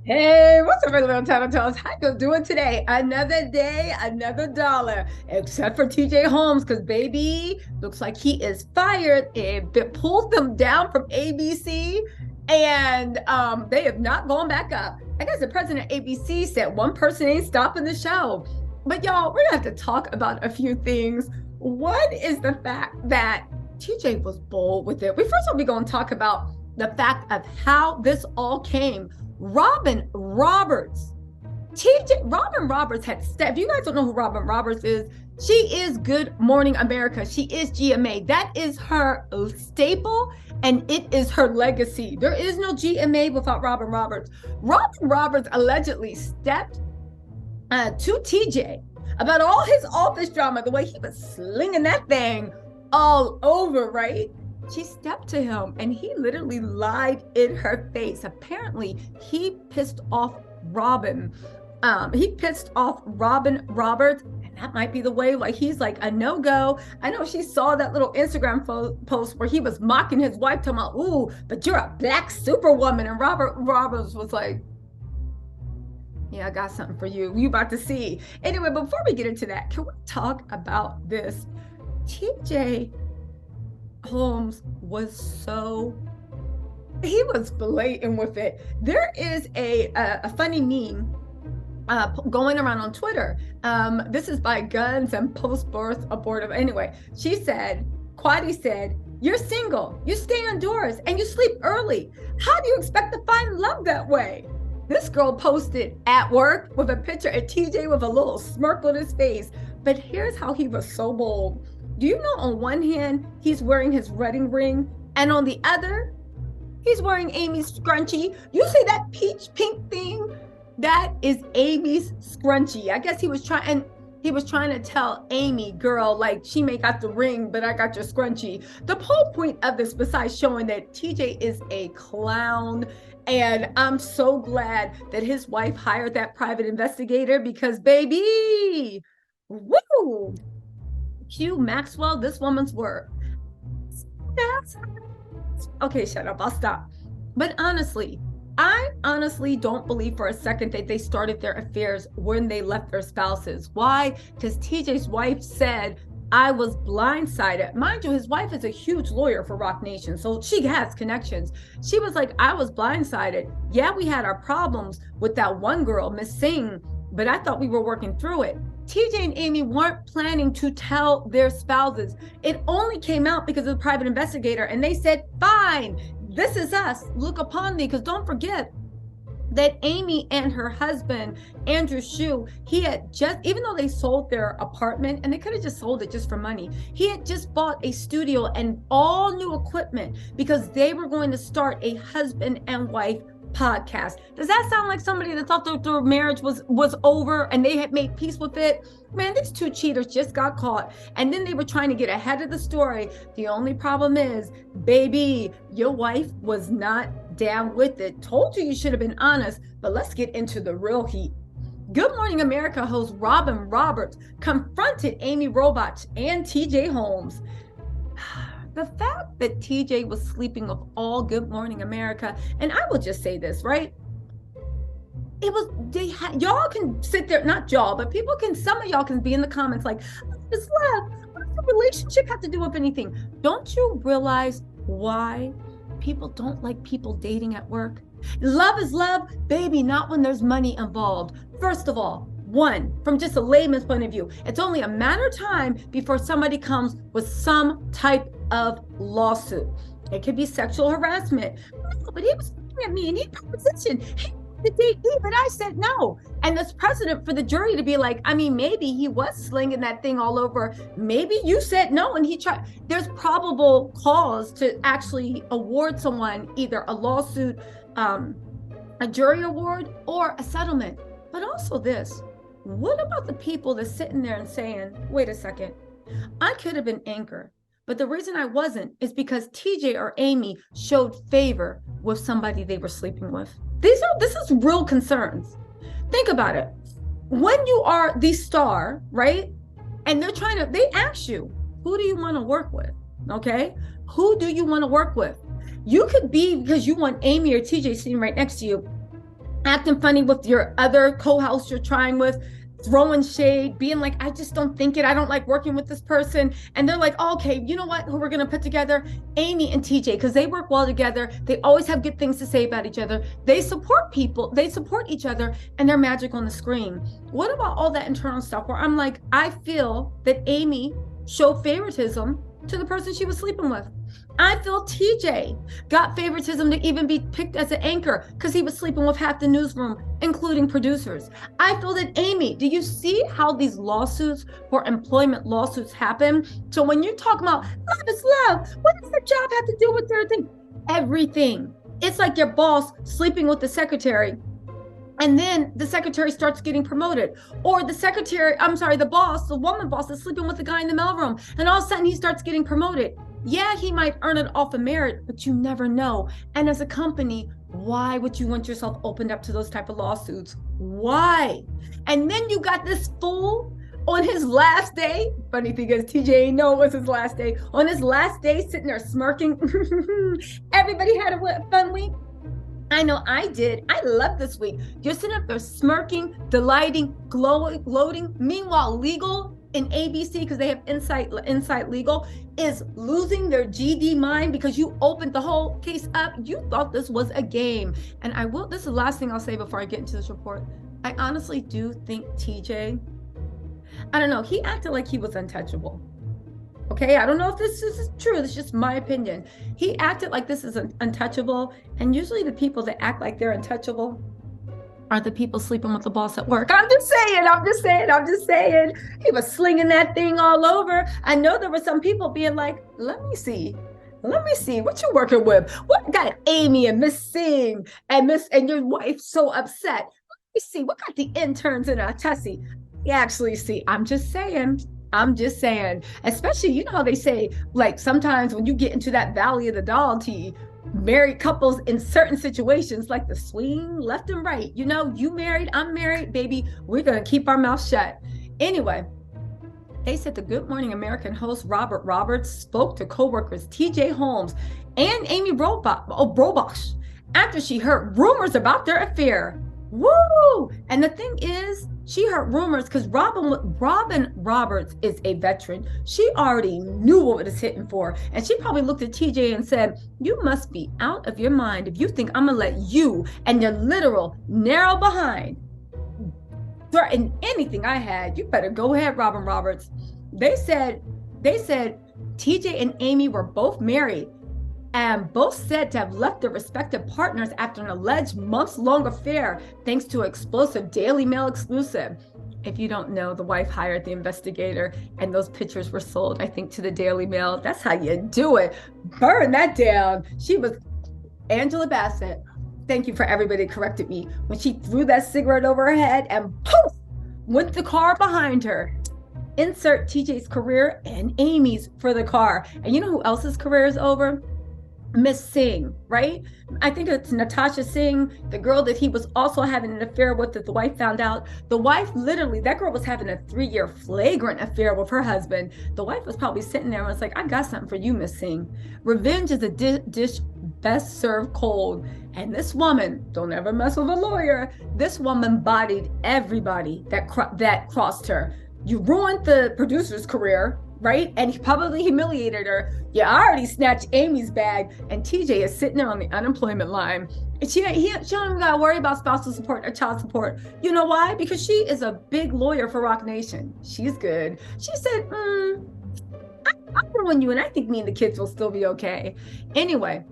Hey, what's up, little TisaTells? How you doing today? Another day, another dollar, except for TJ Holmes, because baby looks like he is fired. It pulled them down from ABC, and they have not gone back up. I guess the president of ABC said one person ain't stopping the show. But y'all, we're gonna have to talk about a few things. One is the fact that TJ was bold with it. We first of all, we're gonna talk about the fact of how this all came. Robin Roberts. Robin Roberts had stepped. If you guys don't know who Robin Roberts is, she is Good Morning America. She is GMA. That is her staple and it is her legacy. There is no GMA without Robin Roberts. Robin Roberts allegedly stepped to TJ about all his office drama, the way he was slinging that thing all over, right? She stepped to him and he literally lied in her face. Apparently, he pissed off Robin. He pissed off Robin Roberts, and that might be the way. Like he's like a no-go. I know she saw that little Instagram post where he was mocking his wife, talking about, "Ooh, but you're a black superwoman," and Robert Roberts was like, "Yeah, I got something for you. You about to see." Anyway, before we get into that, can we talk about this? TJ Holmes was he was blatant with it. There is a funny meme going around on Twitter. This is by Guns and Post-Birth Abortive. Anyway, Quaddy said, "You're single, you stay indoors, and you sleep early. How do you expect to find love that way?" This girl posted at work with a picture of TJ with a little smirk on his face. But here's how he was so bold. Do you know on one hand, he's wearing his wedding ring, and on the other, he's wearing Amy's scrunchie? You see that peach pink thing? That is Amy's scrunchie. I guess he was trying to tell Amy, girl, like she may got the ring, but I got your scrunchie. The whole point of this, besides showing that TJ is a clown, and I'm so glad that his wife hired that private investigator because baby, woo! Q Maxwell, this woman's work. Okay, shut up. I'll stop. But honestly, I honestly don't believe for a second that they started their affairs when they left their spouses. Why? Because TJ's wife said, "I was blindsided." Mind you, his wife is a huge lawyer for Rock Nation, so she has connections. She was like, "I was blindsided. Yeah, we had our problems with that one girl, Miss Singh, but I thought we were working through it." TJ and Amy weren't planning to tell their spouses. It only came out because of the private investigator, and they said, "Fine, this is us. Look upon me." Because don't forget that Amy and her husband, Andrew Shue, he had just, even though they sold their apartment, and they could have just sold it just for money, he had just bought a studio and all new equipment because they were going to start a husband and wife podcast. Does that sound like somebody that thought their marriage was over and they had made peace with it? Man, these two cheaters just got caught, and then they were trying to get ahead of the story. The only problem is, baby, your wife was not down with it. Told you should have been honest. But let's get into the real heat. Good Morning America host Robin Roberts confronted Amy Robots and TJ Holmes. The fact that TJ was sleeping with all Good Morning America, and I will just say this, right? Y'all can sit there, not y'all, but some of y'all can be in the comments like, "It's love. What does the relationship have to do with anything?" Don't you realize why people don't like people dating at work? Love is love, baby, not when there's money involved. First of all, one, from just a layman's point of view, it's only a matter of time before somebody comes with some type of lawsuit. It could be sexual harassment. No, but he was looking at me and he propositioned. He wanted to date me, but I said no. And there's precedent for the jury to be like, I mean, maybe he was slinging that thing all over. Maybe you said no and he tried. There's probable cause to actually award someone either a lawsuit, a jury award, or a settlement. But also this, what about the people that's sitting there and saying, "Wait a second, I could have been anchor, but the reason I wasn't is because TJ or Amy showed favor with somebody they were sleeping with." This is real concerns. Think about it. When you are the star, right? And they ask you, who do you want to work with? Okay. Who do you want to work with? You could be, because you want Amy or TJ sitting right next to you, acting funny with your other co-host you're trying with, throwing shade, being like, I just don't think it. I don't like working with this person. And they're like, oh, okay, you know what? Who we're going to put together? Amy and TJ, because they work well together. They always have good things to say about each other. They support people. They support each other, and they're magic on the screen. What about all that internal stuff where I'm like, I feel that Amy showed favoritism to the person she was sleeping with. I feel TJ got favoritism to even be picked as an anchor because he was sleeping with half the newsroom, including producers. I feel that Amy, do you see how these lawsuits for employment lawsuits happen? So when you talk about love is love, what does the job have to do with their thing? Everything. It's like your boss sleeping with the secretary, and then the secretary starts getting promoted. Or the boss, the woman boss is sleeping with the guy in the mailroom, and all of a sudden he starts getting promoted. Yeah, he might earn it off of merit, but you never know. And as a company, why would you want yourself opened up to those type of lawsuits? Why? And then you got this fool on his last day. Funny thing is, TJ ain't know it was his last day. On his last day, sitting there smirking. Everybody had a fun week. I know I did. I love this week. You're sitting up there smirking, delighting, gloating. Meanwhile, legal in ABC, because they have Insight Legal, is losing their GD mind because you opened the whole case up. You thought this was a game. And this is the last thing I'll say before I get into this report. I honestly do think TJ, I don't know, he acted like he was untouchable. Okay, I don't know if this is true. It's just my opinion. He acted like this is untouchable. And usually the people that act like they're untouchable are the people sleeping with the boss at work. I'm just saying. He was slinging that thing all over. I know there were some people being like, let me see what you working with. What got Amy and Miss Singh and your wife so upset? Let me see what got the interns in a tussy. You actually see, I'm just saying, especially, you know how they say, like, sometimes when you get into that valley of the dog tea, married couples in certain situations like the swing left and right, you know, you married, I'm married, baby, we're going to keep our mouth shut. Anyway, they said the Good Morning American host Robert Roberts spoke to co-workers TJ Holmes and Amy Robach after she heard rumors about their affair. Woo! And the thing is, she heard rumors because Robin Roberts is a veteran. She already knew what it was hitting for. And she probably looked at TJ and said, you must be out of your mind if you think I'm going to let you and your literal narrow behind threaten anything I had. You better go ahead, Robin Roberts. They said TJ and Amy were both married and both said to have left their respective partners after an alleged months-long affair, thanks to an explosive Daily Mail exclusive. If you don't know, the wife hired the investigator, and those pictures were sold, I think, to the Daily Mail. That's how you do it. Burn that down. She was Angela Bassett. Thank you for everybody that corrected me. When she threw that cigarette over her head and poof, went the car behind her. Insert TJ's career and Amy's for the car. And you know who else's career is over? Miss Singh, right? I think it's Natasha Singh, the girl that he was also having an affair with, that the wife found out. The wife, literally, that girl was having a 3-year flagrant affair with her husband. The wife was probably sitting there and was like, I got something for you, Miss Singh. Revenge is a dish best served cold. And this woman, don't ever mess with a lawyer, this woman bodied everybody that crossed her. You ruined the producer's career, right? And he probably humiliated her. You already snatched Amy's bag, and TJ is sitting there on the unemployment line. And she don't even gotta worry about spousal support or child support. You know why? Because she is a big lawyer for Rock Nation. She's good. She said, I'll ruin you, and I think me and the kids will still be okay. Anyway,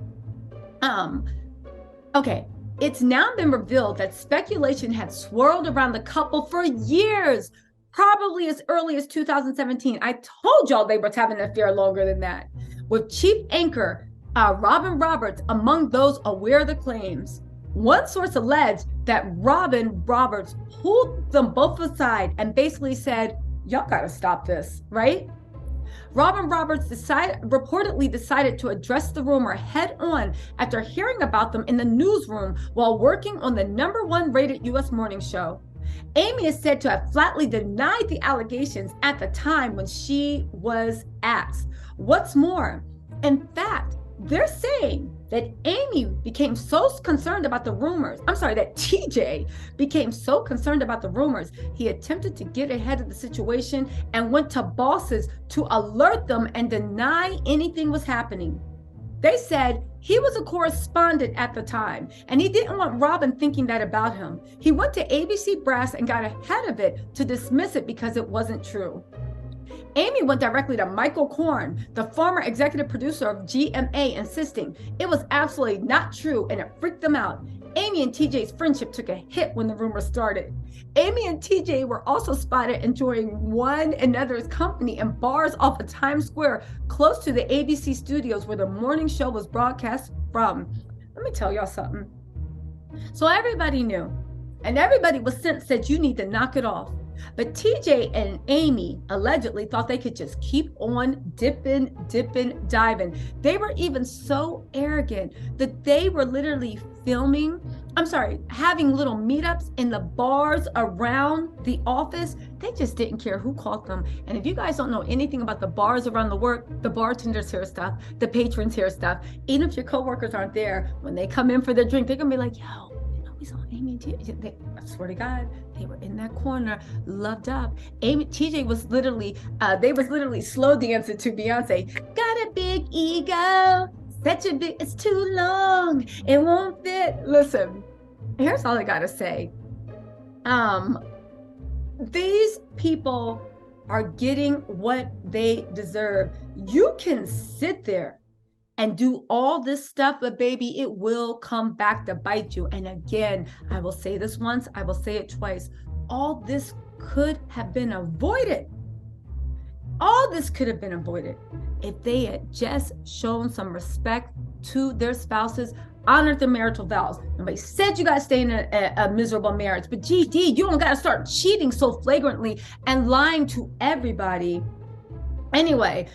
okay. It's now been revealed that speculation had swirled around the couple for years, probably as early as 2017. I told y'all they were having an affair longer than that. With chief anchor Robin Roberts among those aware of the claims. One source alleged that Robin Roberts pulled them both aside and basically said, y'all gotta stop this, right? Robin Roberts reportedly decided to address the rumor head on after hearing about them in the newsroom while working on the #1 rated U.S. morning show. Amy is said to have flatly denied the allegations at the time when she was asked. What's more, in fact, they're saying that Amy became so concerned about the rumors. I'm sorry, that TJ became so concerned about the rumors, he attempted to get ahead of the situation and went to bosses to alert them and deny anything was happening. They said he was a correspondent at the time, and he didn't want Robin thinking that about him. He went to ABC Brass and got ahead of it to dismiss it because it wasn't true. Amy went directly to Michael Korn, the former executive producer of GMA, insisting it was absolutely not true and it freaked them out. Amy and TJ's friendship took a hit when the rumor started. Amy and TJ were also spotted enjoying one another's company in bars off of Times Square, close to the ABC studios where the morning show was broadcast from. Let me tell y'all something. So everybody knew, and everybody was said you need to knock it off. But TJ and Amy allegedly thought they could just keep on dipping, diving. They were even so arrogant that they were literally having little meetups in the bars around the office. They just didn't care who caught them. And if you guys don't know anything about the bars around the work, the bartenders hear stuff, the patrons hear stuff. Even if your coworkers aren't there, when they come in for their drink, they're gonna be like, yo, we saw Amy and TJ. I swear to God, they were in that corner, loved up. TJ was literally, they was literally slow dancing to Beyonce. Got a big ego, it's too long, it won't fit. Listen, here's all I gotta say. These people are getting what they deserve. You can sit there and do all this stuff, but baby, it will come back to bite you. And again, I will say this once, I will say it twice. All this could have been avoided. All this could have been avoided if they had just shown some respect to their spouses, honored their marital vows. Nobody said you gotta stay in a miserable marriage, but GD, you don't gotta start cheating so flagrantly and lying to everybody. Anyway,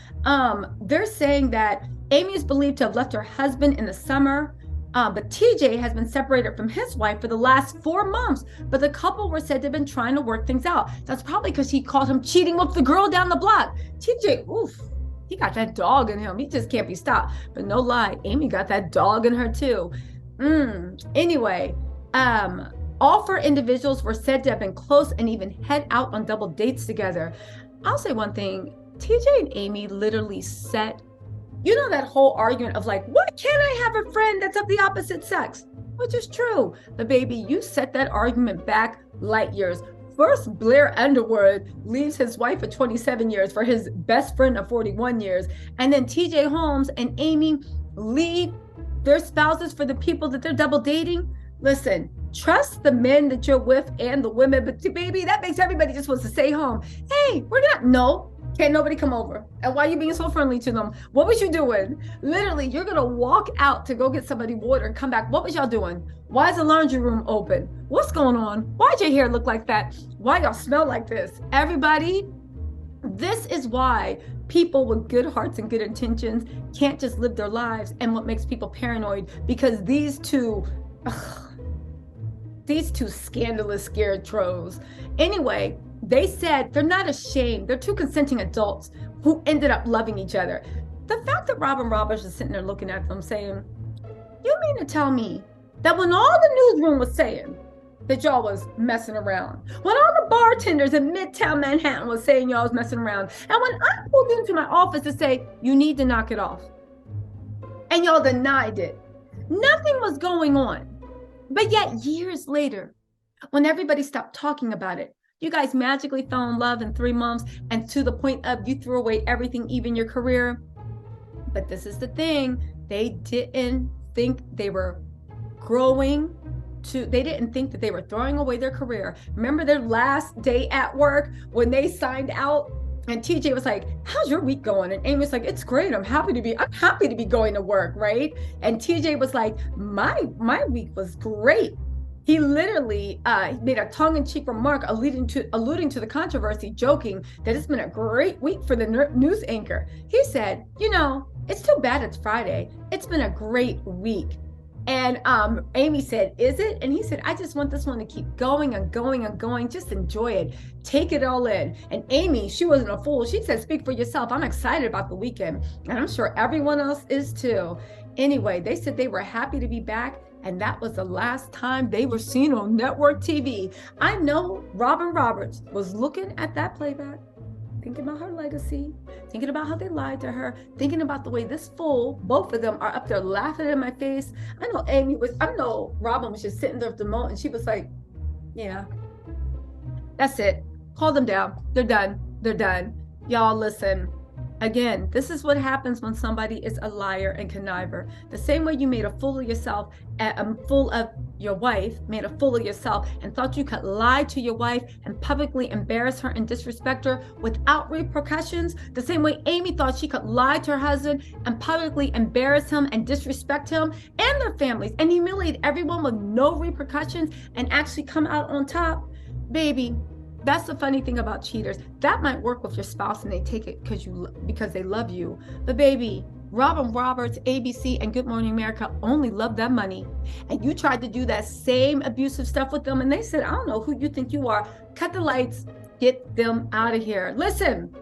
they're saying that Amy is believed to have left her husband in the summer, but TJ has been separated from his wife for the last 4 months. But the couple were said to have been trying to work things out. That's probably because he caught him cheating with the girl down the block. TJ, oof, he got that dog in him. He just can't be stopped. But no lie, Amy got that dog in her too. Anyway, all 4 individuals were said to have been close and even head out on double dates together. I'll say one thing, TJ and Amy literally set, you know, that whole argument of like, why can't I have a friend that's of the opposite sex? Which is true. But baby, you set that argument back light years. First, Blair Underwood leaves his wife of 27 years for his best friend of 41 years. And then TJ Holmes and Amy leave their spouses for the people that they're double dating. Listen, trust the men that you're with and the women, but baby, that makes everybody just wants to stay home. Hey, no. Can't nobody come over. And why are you being so friendly to them? What was you doing? Literally, you're going to walk out to go get somebody water and come back. What was y'all doing? Why is the laundry room open? What's going on? Why'd your hair look like that? Why y'all smell like this? Everybody, this is why people with good hearts and good intentions can't just live their lives, and what makes people paranoid, because these two scandalous scarecrows. Anyway, they said they're not ashamed. They're 2 consenting adults who ended up loving each other. The fact that Robin Roberts is sitting there looking at them saying, you mean to tell me that when all the newsroom was saying that y'all was messing around, when all the bartenders in Midtown Manhattan was saying y'all was messing around, and when I pulled into my office to say, you need to knock it off, and y'all denied it, nothing was going on. But yet years later, when everybody stopped talking about it, you guys magically fell in love in 3 months, and to the point of you threw away everything, even your career. But this is the thing, they didn't think they were they didn't think that they were throwing away their career. Remember their last day at work when they signed out, and TJ was like, how's your week going? And Amy was like, it's great. I'm happy to be going to work, right? And TJ was like, my week was great. He literally made a tongue-in-cheek remark alluding to the controversy, joking that it's been a great week for the news anchor. He said, you know, it's too bad it's Friday. It's been a great week. And Amy said, is it? And he said, I just want this one to keep going and going and going. Just enjoy it. Take it all in. And Amy, she wasn't a fool. She said, speak for yourself. I'm excited about the weekend. And I'm sure everyone else is too. Anyway, they said they were happy to be back, and that was the last time they were seen on network TV. I know Robin Roberts was looking at that playback, thinking about her legacy, thinking about how they lied to her, thinking about the way this fool, both of them, are up there laughing in my face. I know Robin was just sitting there at the moment, and she was like, yeah, that's it. Call them down. They're done. They're done. Y'all, listen. Again, this is what happens when somebody is a liar and conniver. The same way you made a fool of yourself, fool of your wife, made a fool of yourself, and thought you could lie to your wife and publicly embarrass her and disrespect her without repercussions. The same way Amy thought she could lie to her husband and publicly embarrass him and disrespect him and their families and humiliate everyone with no repercussions and actually come out on top. Baby, that's the funny thing about cheaters. That might work with your spouse and they take it because they love you. But baby, Robin Roberts, ABC, and Good Morning America only love that money. And you tried to do that same abusive stuff with them, and they said, I don't know who you think you are. Cut the lights, get them out of here. Listen,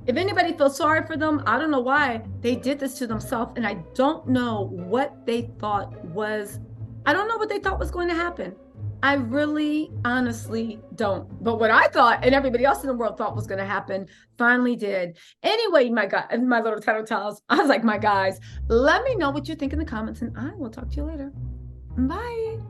if anybody feels sorry for them, I don't know why they did this to themselves, and I don't know what they thought was going to happen. I really, honestly don't. But what I thought and everybody else in the world thought was going to happen finally did. Anyway, my little TisaTells, I was like, my guys, let me know what you think in the comments, and I will talk to you later. Bye.